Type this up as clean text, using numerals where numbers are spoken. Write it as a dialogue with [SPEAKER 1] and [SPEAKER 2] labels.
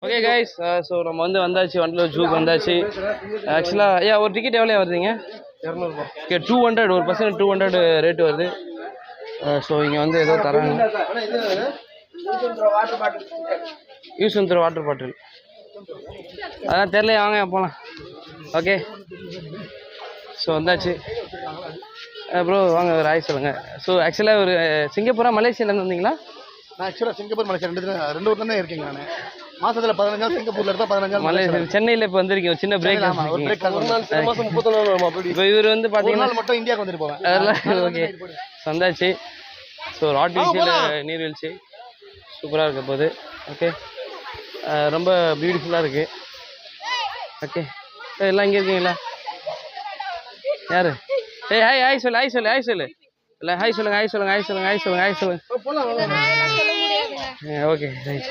[SPEAKER 1] Okay guys, so நம்ம வந்தாச்சு வண்டலூர் ஜூக்கு வந்தாச்சு. ஆக்சுவலாக ஒரு டிக்கெட் எவ்வளோ வருதுங்க?
[SPEAKER 2] 200.
[SPEAKER 1] ஓகே, 200 ஒரு பர்சன் 200 ரேட்டு வருது. ஸோ இங்கே வந்து ஏதோ தராங்க. யூஸ் பண்ணுற வாட்டர் பாட்டில் அதான் தெரியல, வாங்க போகலாம். ஓகே, ஸோ வந்தாச்சு. ப்ரோ வாங்க, ஒரு ஆய் சொல்லுங்கள். ஸோ ஆக்சுவலாக ஒரு சிங்கப்பூரா மலேசியாவிலேருந்து வந்தீங்களா?
[SPEAKER 2] நான் ஆக்சுவலாக சிங்கப்பூர் மலேசியா ரெண்டு ஊர்ல தான் இருக்கேங்க. நான் மாசத்துல 15 நாள் சிங்கப்பூர்ல இருந்தா 15 நாள்
[SPEAKER 1] மலேசியா. சென்னையில் இப்போ வந்திருக்கீங்க, ஒரு சின்ன பிரேக். இப்போ இவர் வந்து பார்த்தீங்கன்னா
[SPEAKER 2] மட்டும் இந்தியாவுக்கு வந்துட்டு போவேன்.
[SPEAKER 1] அதெல்லாம் ஓகே வந்தாச்சு. ஸோ ஒரு ஆர்டிஃபிஷியல் நீர்வீழ்ச்சி சூப்பராக இருக்க போகுது. ஓகே, ரொம்ப பியூட்டிஃபுல்லாக இருக்குது. ஓகே, எல்லாம் இங்கே இருக்கீங்களா? யார்? ஏய் ஹாய் ஹாய் சொல்லு, ஹாய் சொல்லு, ஹாய் சொல்லு. இல்லை ஹாய் சொல்லுங்கள், ஹாய் சொல்லுங்கள், ஹாய் சொல்லுங்கள், ஹாய் சொல்லுங்கள், ஹாய் சொல்லுங்கள். Okay right.